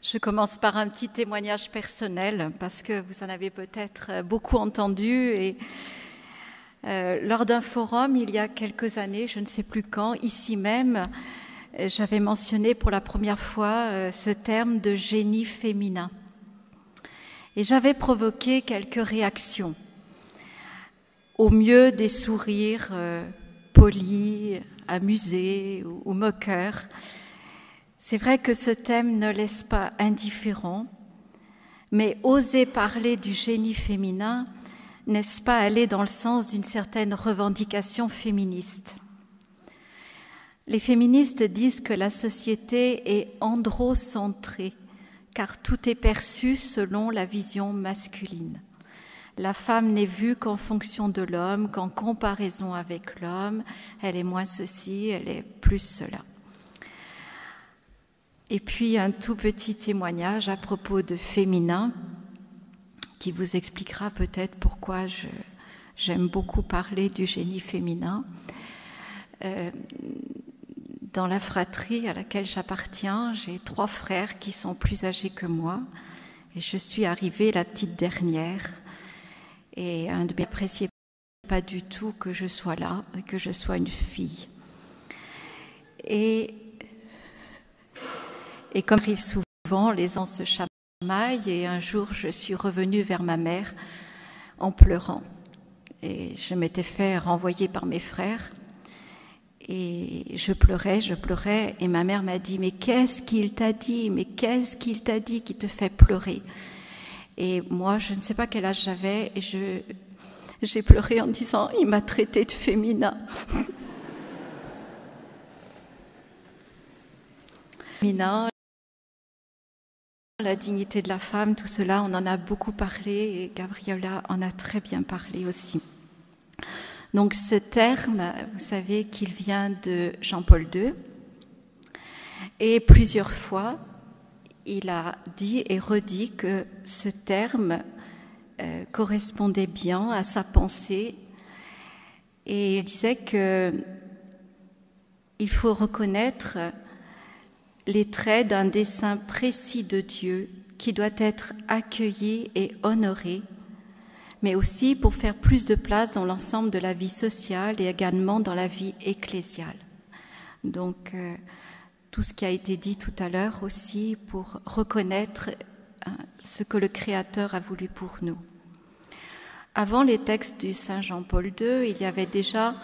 Je commence par un petit témoignage personnel parce que vous en avez peut-être beaucoup entendu. Et lors d'un forum, il y a quelques années, je ne sais plus quand, ici même, j'avais mentionné pour la première fois ce terme de génie féminin. Et j'avais provoqué quelques réactions. Au mieux des sourires polis, amusés ou moqueurs. C'est vrai que ce thème ne laisse pas indifférent, mais oser parler du génie féminin, n'est-ce pas aller dans le sens d'une certaine revendication féministe? Les féministes disent que la société est androcentrée, car tout est perçu selon la vision masculine. La femme n'est vue qu'en fonction de l'homme, qu'en comparaison avec l'homme. Elle est moins ceci, elle est plus cela. Et puis un tout petit témoignage à propos de féminin qui vous expliquera peut-être pourquoi j'aime beaucoup parler du génie féminin. Dans la fratrie à laquelle j'appartiens, j'ai 3 frères qui sont plus âgés que moi et je suis arrivée la petite dernière. Et un de mes n'appréciait pas du tout que je sois là, que je sois une fille. Et comme arrive souvent, les ans se chamaillent et un jour, je suis revenue vers ma mère en pleurant. Et je m'étais fait renvoyer par mes frères et je pleurais et ma mère m'a dit « Mais qu'est-ce qu'il t'a dit? Mais qu'est-ce qu'il t'a dit qui te fait pleurer ?» Et moi, je ne sais pas quel âge j'avais et j'ai pleuré en disant « Il m'a traité de féminin. » Féminin, la dignité de la femme, tout cela, on en a beaucoup parlé et Gabriela en a très bien parlé aussi. Donc ce terme, vous savez qu'il vient de Jean-Paul II et plusieurs fois, il a dit et redit que ce terme correspondait bien à sa pensée et il disait qu'il faut reconnaître les traits d'un dessein précis de Dieu qui doit être accueilli et honoré, mais aussi pour faire plus de place dans l'ensemble de la vie sociale et également dans la vie ecclésiale. Donc, tout ce qui a été dit tout à l'heure aussi pour reconnaître ce que le Créateur a voulu pour nous. Avant les textes du Saint Jean-Paul II, il y avait déjà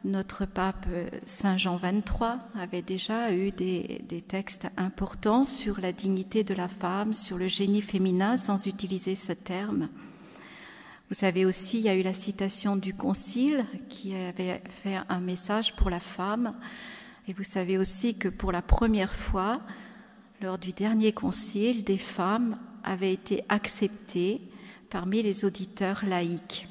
notre pape Saint Jean XXIII avait déjà eu des textes importants sur la dignité de la femme, sur le génie féminin, sans utiliser ce terme. Vous savez aussi, il y a eu la citation du Concile qui avait fait un message pour la femme. Et vous savez aussi que pour la première fois, lors du dernier Concile, des femmes avaient été acceptées parmi les auditeurs laïcs.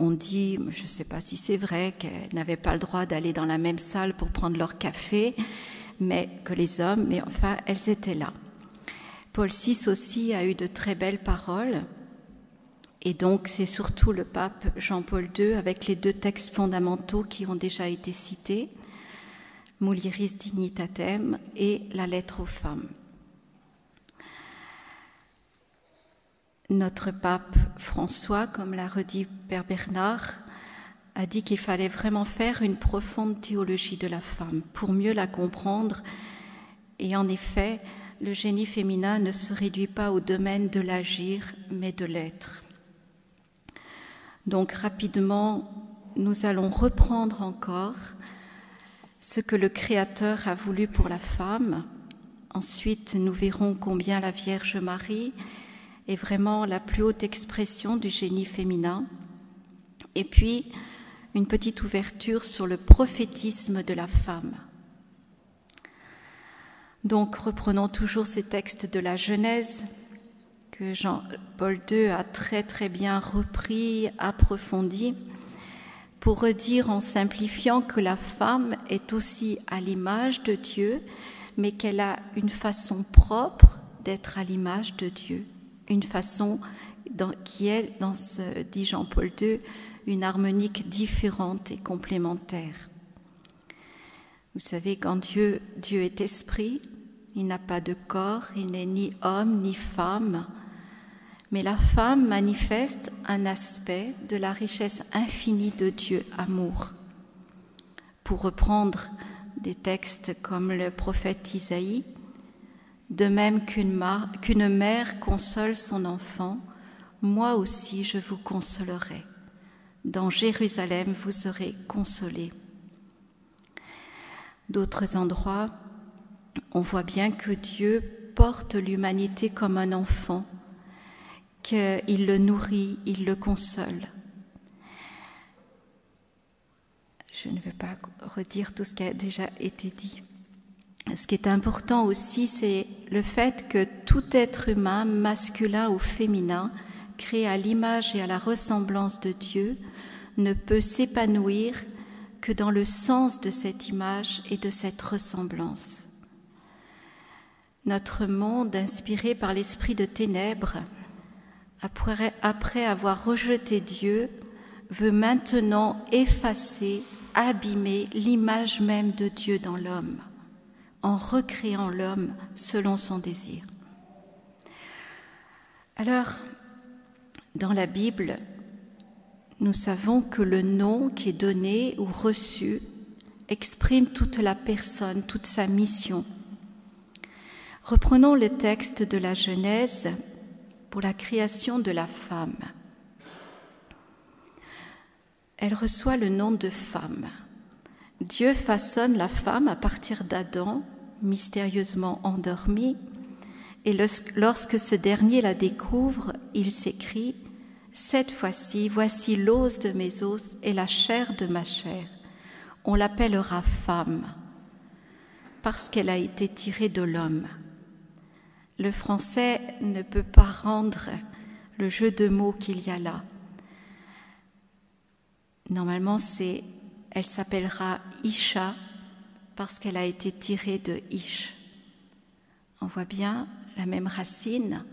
On dit, je ne sais pas si c'est vrai, qu'elles n'avaient pas le droit d'aller dans la même salle pour prendre leur café, mais que les hommes, mais enfin, elles étaient là. Paul VI aussi a eu de très belles paroles, et donc c'est surtout le pape Jean-Paul II avec les 2 textes fondamentaux qui ont déjà été cités, Mulieris Dignitatem et la lettre aux femmes. Notre pape François, comme l'a redit Père Bernard, a dit qu'il fallait vraiment faire une profonde théologie de la femme pour mieux la comprendre. Et en effet, le génie féminin ne se réduit pas au domaine de l'agir, mais de l'être. Donc rapidement, nous allons reprendre encore ce que le Créateur a voulu pour la femme. Ensuite, nous verrons combien la Vierge Marie est vraiment la plus haute expression du génie féminin. Et puis, une petite ouverture sur le prophétisme de la femme. Donc, reprenons toujours ces textes de la Genèse que Jean-Paul II a très très bien repris, approfondi, pour redire en simplifiant que la femme est aussi à l'image de Dieu, mais qu'elle a une façon propre d'être à l'image de Dieu. Une façon qui est, dit Jean-Paul II, une harmonique différente et complémentaire. Vous savez, quand Dieu est esprit, il n'a pas de corps, il n'est ni homme ni femme, mais la femme manifeste un aspect de la richesse infinie de Dieu, amour. Pour reprendre des textes comme le prophète Isaïe, de même qu'une mère console son enfant, moi aussi je vous consolerai. Dans Jérusalem, vous serez consolés. D'autres endroits, on voit bien que Dieu porte l'humanité comme un enfant, qu'il le nourrit, il le console. Je ne vais pas redire tout ce qui a déjà été dit. Ce qui est important aussi, c'est le fait que tout être humain, masculin ou féminin, créé à l'image et à la ressemblance de Dieu, ne peut s'épanouir que dans le sens de cette image et de cette ressemblance. Notre monde, inspiré par l'esprit de ténèbres, après avoir rejeté Dieu, veut maintenant effacer, abîmer l'image même de Dieu dans l'homme, en recréant l'homme selon son désir. Alors, dans la Bible, nous savons que le nom qui est donné ou reçu exprime toute la personne, toute sa mission. Reprenons le texte de la Genèse pour la création de la femme. Elle reçoit le nom de femme. Dieu façonne la femme à partir d'Adam, mystérieusement endormi, et lorsque ce dernier la découvre, il s'écrie « Cette fois-ci, voici l'os de mes os et la chair de ma chair. On l'appellera femme, parce qu'elle a été tirée de l'homme. » Le français ne peut pas rendre le jeu de mots qu'il y a là. Normalement, elle s'appellera Isha, parce qu'elle a été tirée de Ish. On voit bien la même racine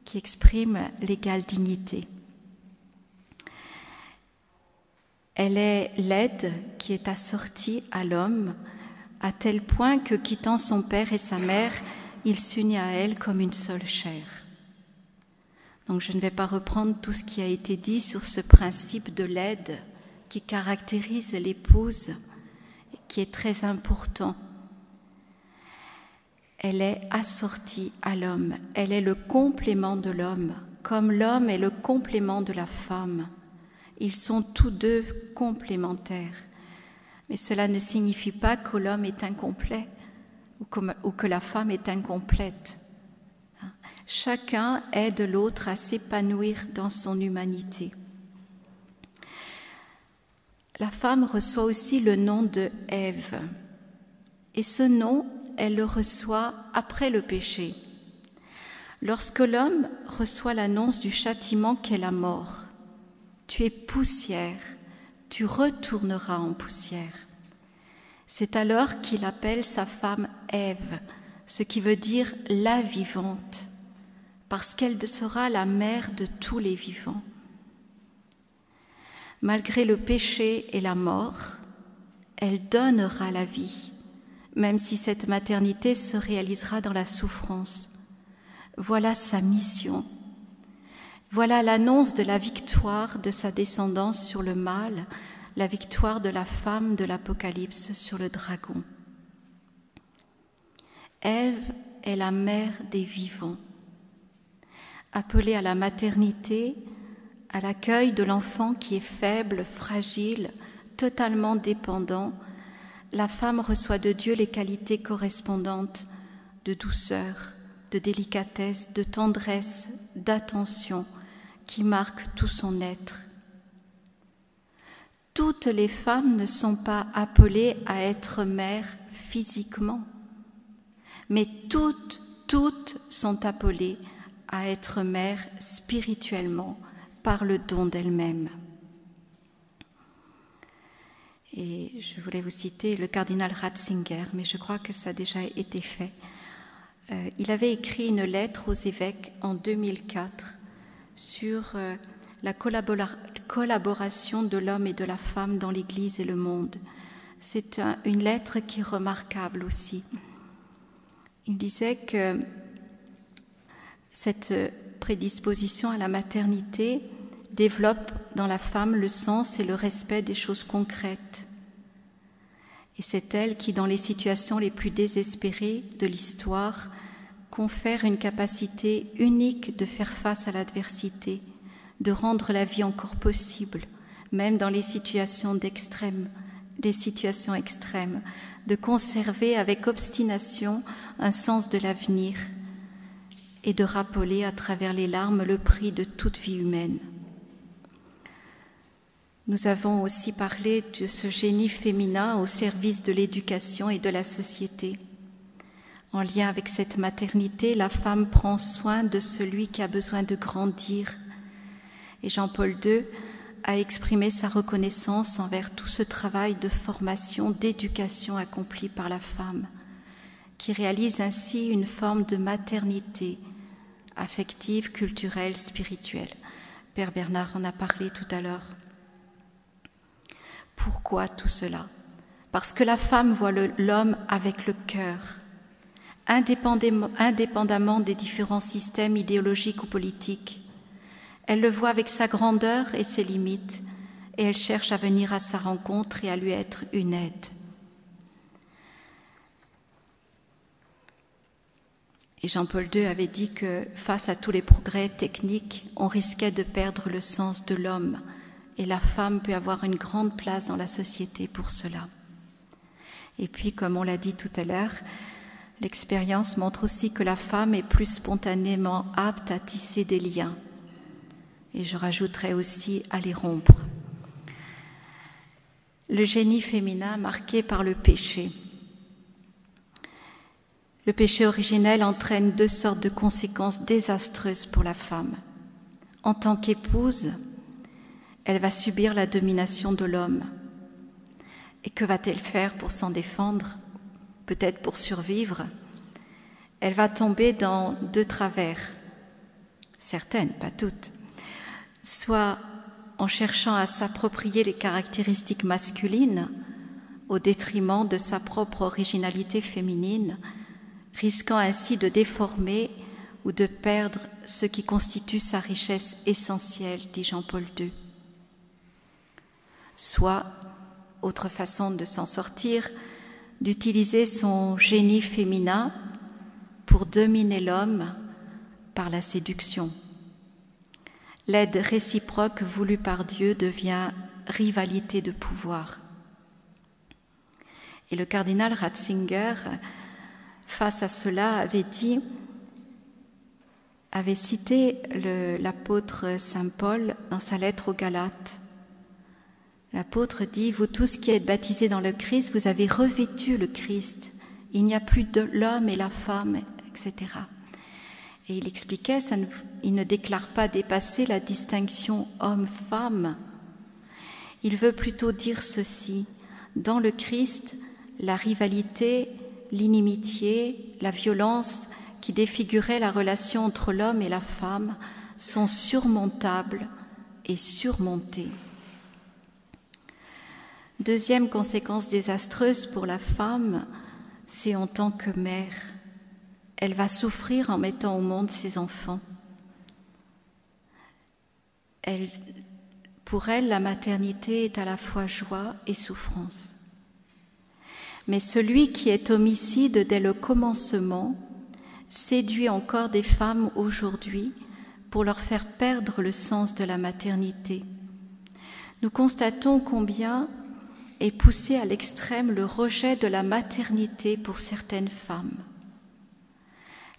qui exprime l'égale dignité. Elle est l'aide qui est assortie à l'homme, à tel point que, quittant son père et sa mère, il s'unit à elle comme une seule chair. Donc je ne vais pas reprendre tout ce qui a été dit sur ce principe de l'aide qui caractérise l'épouse, qui est très important. Elle est assortie à l'homme, elle est le complément de l'homme, comme l'homme est le complément de la femme. Ils sont tous deux complémentaires. Mais cela ne signifie pas que l'homme est incomplet ou que la femme est incomplète. Chacun aide l'autre à s'épanouir dans son humanité. La femme reçoit aussi le nom de Ève. Et ce nom, elle le reçoit après le péché. Lorsque l'homme reçoit l'annonce du châtiment qu'est la mort, tu es poussière, tu retourneras en poussière. C'est alors qu'il appelle sa femme Ève, ce qui veut dire la vivante, parce qu'elle sera la mère de tous les vivants. Malgré le péché et la mort, elle donnera la vie, même si cette maternité se réalisera dans la souffrance. Voilà sa mission. Voilà l'annonce de la victoire de sa descendance sur le mal, la victoire de la femme de l'Apocalypse sur le dragon. Ève est la mère des vivants. Appelée à la maternité, à l'accueil de l'enfant qui est faible, fragile, totalement dépendant, la femme reçoit de Dieu les qualités correspondantes de douceur, de délicatesse, de tendresse, d'attention qui marquent tout son être. Toutes les femmes ne sont pas appelées à être mères physiquement, mais toutes sont appelées à être mères spirituellement par le don d'elles-mêmes. Et je voulais vous citer le cardinal Ratzinger, mais je crois que ça a déjà été fait. Il avait écrit une lettre aux évêques en 2004 sur la collaboration de l'homme et de la femme dans l'Église et le monde. C'est une lettre qui est remarquable aussi. il disait que cette prédisposition à la maternité développe dans la femme le sens et le respect des choses concrètes. Et c'est elle qui, dans les situations les plus désespérées de l'histoire, confère une capacité unique de faire face à l'adversité, de rendre la vie encore possible, même dans les situations extrêmes, de conserver avec obstination un sens de l'avenir et de rappeler à travers les larmes le prix de toute vie humaine. Nous avons aussi parlé de ce génie féminin au service de l'éducation et de la société. En lien avec cette maternité, la femme prend soin de celui qui a besoin de grandir. Et Jean-Paul II a exprimé sa reconnaissance envers tout ce travail de formation, d'éducation accompli par la femme, qui réalise ainsi une forme de maternité affective, culturelle, spirituelle. Père Bernard en a parlé tout à l'heure. Pourquoi tout cela? Parce que la femme voit l'homme avec le cœur, indépendamment des différents systèmes idéologiques ou politiques. Elle le voit avec sa grandeur et ses limites, et elle cherche à venir à sa rencontre et à lui être une aide. Et Jean-Paul II avait dit que face à tous les progrès techniques, on risquait de perdre le sens de l'homme, et la femme peut avoir une grande place dans la société pour cela. Et puis, comme on l'a dit tout à l'heure, l'expérience montre aussi que la femme est plus spontanément apte à tisser des liens. Et je rajouterais aussi à les rompre. Le génie féminin marqué par le péché. Le péché originel entraîne deux sortes de conséquences désastreuses pour la femme. En tant qu'épouse, elle va subir la domination de l'homme. Et que va-t-elle faire pour s'en défendre? Peut-être pour survivre. Elle va tomber dans deux travers. Certaines, pas toutes. Soit en cherchant à s'approprier les caractéristiques masculines au détriment de sa propre originalité féminine, risquant ainsi de déformer ou de perdre ce qui constitue sa richesse essentielle, dit Jean-Paul II. Soit, autre façon de s'en sortir, d'utiliser son génie féminin pour dominer l'homme par la séduction. L'aide réciproque voulue par Dieu devient rivalité de pouvoir. Et le cardinal Ratzinger, face à cela, avait cité l'apôtre Saint Paul dans sa lettre aux Galates. L'apôtre dit « Vous tous qui êtes baptisés dans le Christ, vous avez revêtu le Christ. Il n'y a plus de l'homme et la femme, etc. » Et il expliquait, il ne déclare pas dépasser la distinction homme-femme. Il veut plutôt dire ceci. Dans le Christ, la rivalité, l'inimitié, la violence qui défiguraient la relation entre l'homme et la femme sont surmontables et surmontées. Deuxième conséquence désastreuse pour la femme, c'est en tant que mère. Elle va souffrir en mettant au monde ses enfants. Pour elle, la maternité est à la fois joie et souffrance. Mais celui qui est homicide dès le commencement séduit encore des femmes aujourd'hui pour leur faire perdre le sens de la maternité. Nous constatons combien est poussé à l'extrême le rejet de la maternité pour certaines femmes.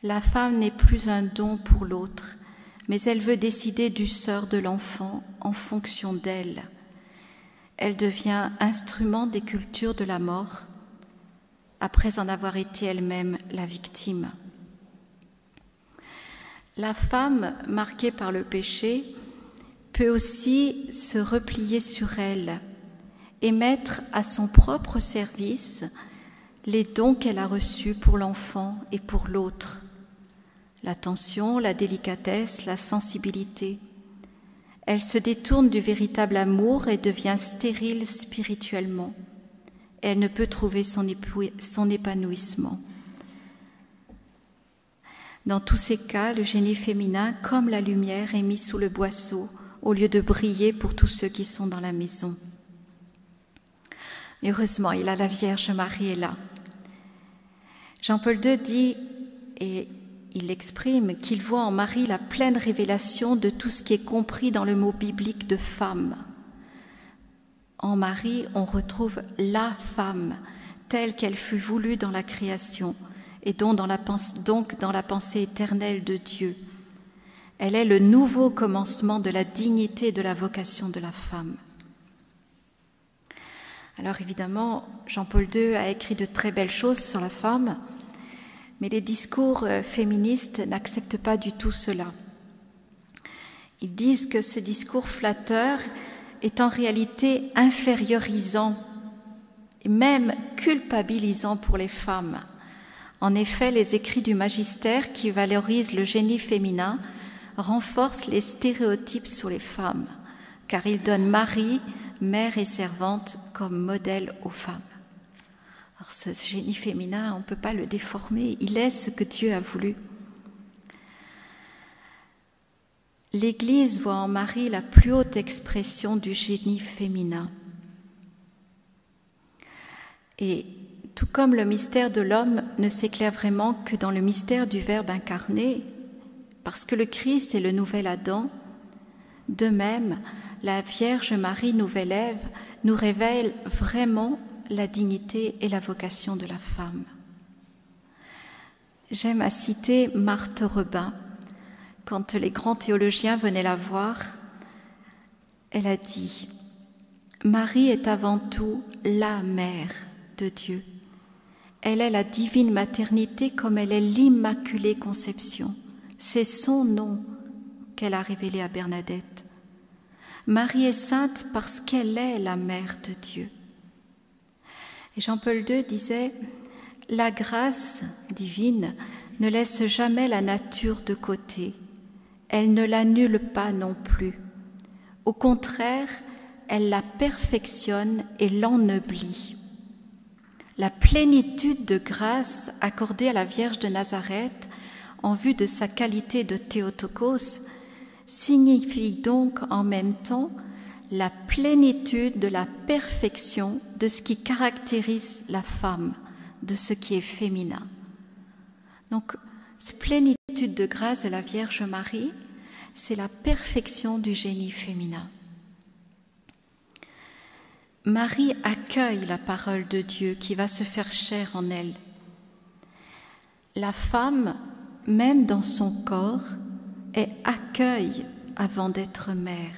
La femme n'est plus un don pour l'autre, mais elle veut décider du sort de l'enfant en fonction d'elle. Elle devient instrument des cultures de la mort, après en avoir été elle-même la victime. La femme, marquée par le péché, peut aussi se replier sur elle et mettre à son propre service les dons qu'elle a reçus pour l'enfant et pour l'autre. L'attention, la délicatesse, la sensibilité. Elle se détourne du véritable amour et devient stérile spirituellement. Elle ne peut trouver son épanouissement. Dans tous ces cas, le génie féminin, comme la lumière, est mis sous le boisseau, au lieu de briller pour tous ceux qui sont dans la maison. Mais heureusement, il a la Vierge Marie est là. Jean-Paul II dit, et il exprime, qu'il voit en Marie la pleine révélation de tout ce qui est compris dans le mot biblique de femme. En Marie, on retrouve la femme, telle qu'elle fut voulue dans la création, et donc dans la pensée éternelle de Dieu. Elle est le nouveau commencement de la dignité et de la vocation de la femme. Alors évidemment, Jean-Paul II a écrit de très belles choses sur la femme, mais les discours féministes n'acceptent pas du tout cela. Ils disent que ce discours flatteur est en réalité infériorisant et même culpabilisant pour les femmes. En effet, les écrits du magistère qui valorisent le génie féminin renforcent les stéréotypes sur les femmes, car ils donnent Marie, mère et servante, comme modèle aux femmes. Alors ce génie féminin, on ne peut pas le déformer, il est ce que Dieu a voulu. L'Église voit en Marie la plus haute expression du génie féminin. Et tout comme le mystère de l'homme ne s'éclaire vraiment que dans le mystère du Verbe incarné, parce que le Christ est le nouvel Adam, de même, la Vierge Marie, nouvelle Ève, nous révèle vraiment la dignité et la vocation de la femme. J'aime à citer Marthe Rebin. Quand les grands théologiens venaient la voir, elle a dit « Marie est avant tout la mère de Dieu. Elle est la divine maternité comme elle est l'immaculée conception. C'est son nom qu'elle a révélé à Bernadette. Marie est sainte parce qu'elle est la mère de Dieu. » Et Jean-Paul II disait « La grâce divine ne laisse jamais la nature de côté. Elle ne l'annule pas non plus. Au contraire, elle la perfectionne et l'ennoblit. La plénitude de grâce accordée à la Vierge de Nazareth en vue de sa qualité de Théotokos signifie donc en même temps la plénitude de la perfection de ce qui caractérise la femme, de ce qui est féminin. Donc, cette plénitude de grâce de la Vierge Marie, c'est la perfection du génie féminin. Marie accueille la parole de Dieu qui va se faire chair en elle. La femme, même dans son corps, est accueille avant d'être mère.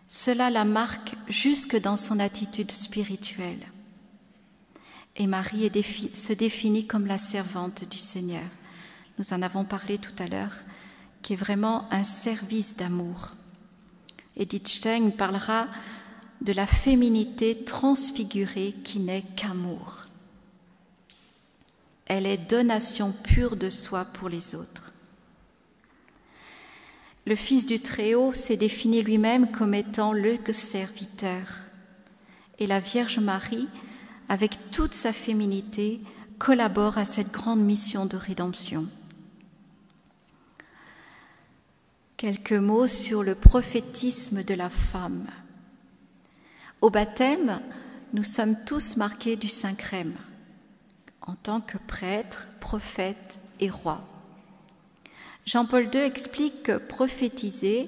Cela la marque jusque dans son attitude spirituelle. Et Marie se définit comme la servante du Seigneur. Nous en avons parlé tout à l'heure, qui est vraiment un service d'amour. Edith Stein parlera de la féminité transfigurée qui n'est qu'amour. Elle est donation pure de soi pour les autres. Le Fils du Très-Haut s'est défini lui-même comme étant le serviteur. Et la Vierge Marie, avec toute sa féminité, collabore à cette grande mission de rédemption. Quelques mots sur le prophétisme de la femme. Au baptême, nous sommes tous marqués du Saint-Crème, en tant que prêtres, prophètes et rois. Jean-Paul II explique que prophétiser,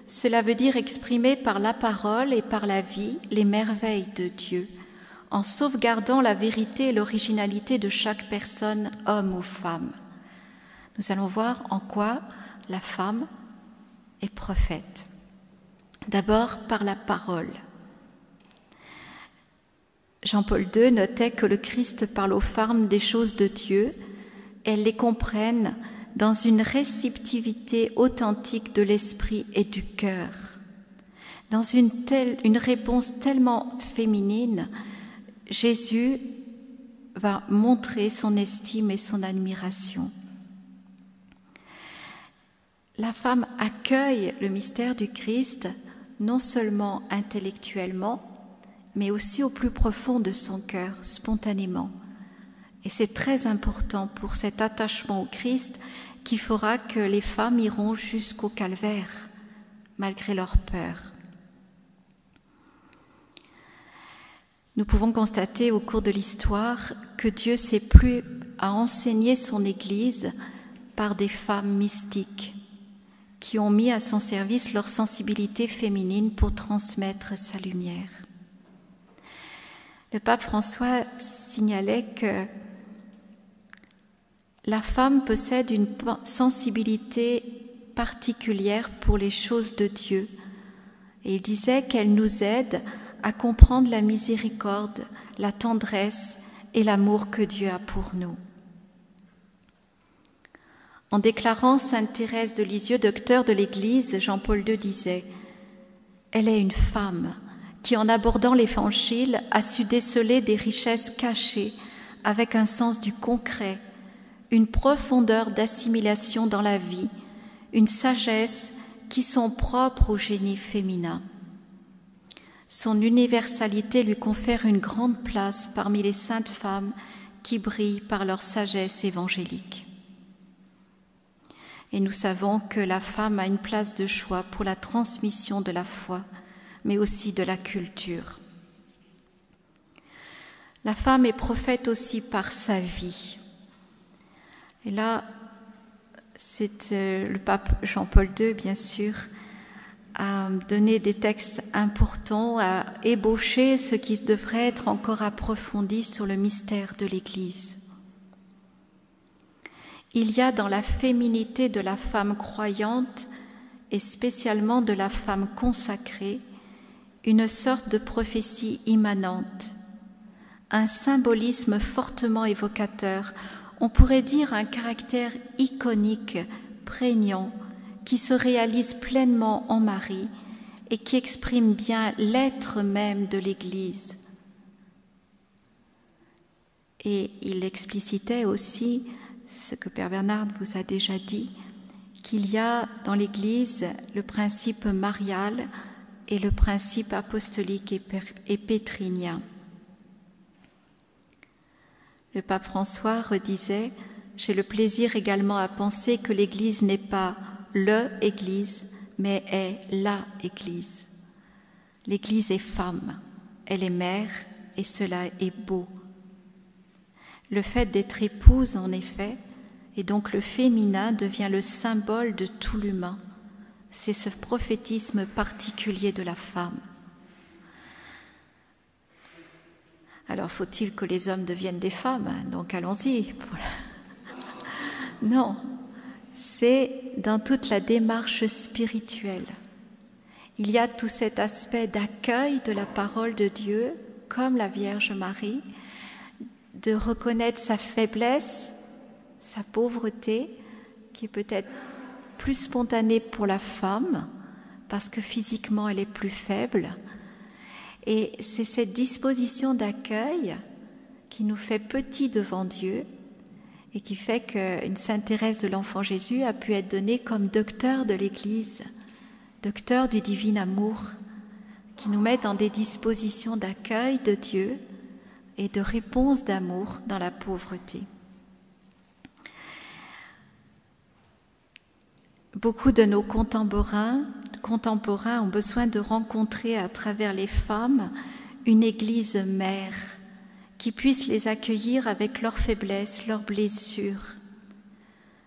cela veut dire exprimer par la parole et par la vie les merveilles de Dieu, en sauvegardant la vérité et l'originalité de chaque personne, homme ou femme. Nous allons voir en quoi la femme est prophète. D'abord par la parole. Jean-Paul II notait que le Christ parle aux femmes des choses de Dieu, elles les comprennent dans une réceptivité authentique de l'esprit et du cœur. Dans une réponse tellement féminine, Jésus va montrer son estime et son admiration. La femme accueille le mystère du Christ non seulement intellectuellement, mais aussi au plus profond de son cœur, spontanément. Et c'est très important pour cet attachement au Christ qui fera que les femmes iront jusqu'au calvaire, malgré leur peur. Nous pouvons constater au cours de l'histoire que Dieu s'est plu à enseigner son Église par des femmes mystiques qui ont mis à son service leur sensibilité féminine pour transmettre sa lumière. Le pape François signalait que la femme possède une sensibilité particulière pour les choses de Dieu. Et il disait qu'elle nous aide à comprendre la miséricorde, la tendresse et l'amour que Dieu a pour nous. En déclarant Sainte Thérèse de Lisieux, docteur de l'Église, Jean-Paul II disait « Elle est une femme qui, en abordant l'Évangile, a su déceler des richesses cachées avec un sens du concret, une profondeur d'assimilation dans la vie, une sagesse qui sont propres au génie féminin. Son universalité lui confère une grande place parmi les saintes femmes qui brillent par leur sagesse évangélique. » Et nous savons que la femme a une place de choix pour la transmission de la foi, mais aussi de la culture. La femme est prophète aussi par sa vie. Et là, c'est le pape Jean-Paul II, bien sûr, a donné des textes importants, a ébauché ce qui devrait être encore approfondi sur le mystère de l'Église. Il y a dans la féminité de la femme croyante, et spécialement de la femme consacrée, une sorte de prophétie immanente, un symbolisme fortement évocateur, on pourrait dire un caractère iconique, prégnant, qui se réalise pleinement en Marie et qui exprime bien l'être même de l'Église. Et il explicitait aussi ce que Père Bernard vous a déjà dit, qu'il y a dans l'Église le principe marial et le principe apostolique et pétrinien. Le pape François redisait « J'ai le plaisir également à penser que l'Église n'est pas le Église, mais est la Église. L'Église est femme, elle est mère, et cela est beau. Le fait d'être épouse, en effet, et donc le féminin devient le symbole de tout l'humain. C'est ce prophétisme particulier de la femme. Alors, faut-il que les hommes deviennent des femmes? Donc, allons-y. Non, c'est dans toute la démarche spirituelle. Il y a tout cet aspect d'accueil de la parole de Dieu, comme la Vierge Marie, de reconnaître sa faiblesse, sa pauvreté, qui est peut-être plus spontanée pour la femme, parce que physiquement elle est plus faible. Et c'est cette disposition d'accueil qui nous fait petits devant Dieu et qui fait qu'une Sainte Thérèse de l'Enfant Jésus a pu être donnée comme docteur de l'Église, docteur du divin amour, qui nous met dans des dispositions d'accueil de Dieu et de réponse d'amour dans la pauvreté. Beaucoup de nos contemporains ont besoin de rencontrer à travers les femmes une Église mère qui puisse les accueillir avec leurs faiblesses, leurs blessures.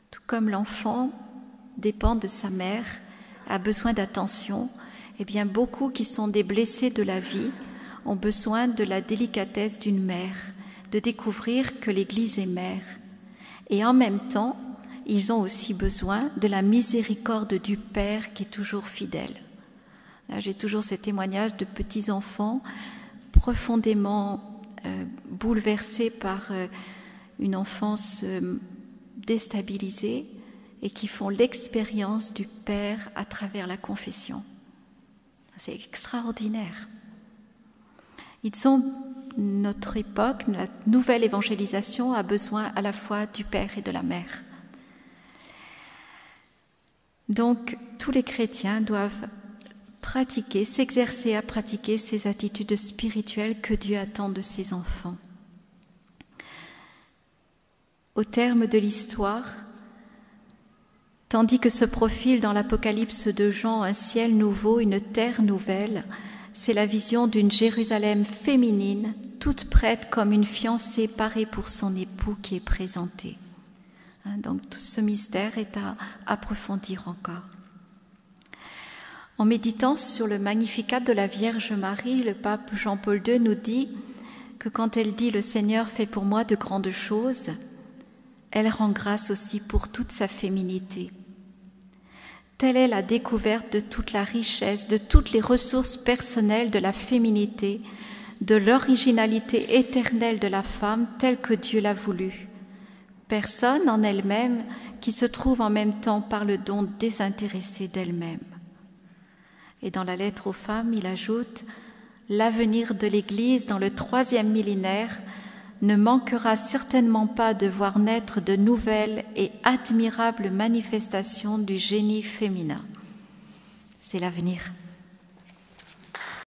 Tout comme l'enfant dépend de sa mère, a besoin d'attention, eh bien beaucoup qui sont des blessés de la vie ont besoin de la délicatesse d'une mère, de découvrir que l'Église est mère. Et en même temps, ils ont aussi besoin de la miséricorde du Père qui est toujours fidèle. Là, j'ai toujours ce témoignage de petits-enfants profondément bouleversés par une enfance déstabilisée et qui font l'expérience du Père à travers la confession. C'est extraordinaire. Notre époque, la nouvelle évangélisation a besoin à la fois du Père et de la Mère. Donc, tous les chrétiens doivent pratiquer, s'exercer à pratiquer ces attitudes spirituelles que Dieu attend de ses enfants. Au terme de l'histoire, tandis que se profile dans l'Apocalypse de Jean un ciel nouveau, une terre nouvelle, c'est la vision d'une Jérusalem féminine, toute prête comme une fiancée parée pour son époux qui est présentée. Donc tout ce mystère est à approfondir encore. En méditant sur le Magnificat de la Vierge Marie, le pape Jean-Paul II nous dit que quand elle dit « Le Seigneur fait pour moi de grandes choses », elle rend grâce aussi pour toute sa féminité. Telle est la découverte de toute la richesse, de toutes les ressources personnelles de la féminité, de l'originalité éternelle de la femme telle que Dieu l'a voulu. Personne en elle-même qui se trouve en même temps par le don désintéressé d'elle-même. Et dans la lettre aux femmes, il ajoute « L'avenir de l'Église dans le 3e millénaire ne manquera certainement pas de voir naître de nouvelles et admirables manifestations du génie féminin. » C'est l'avenir.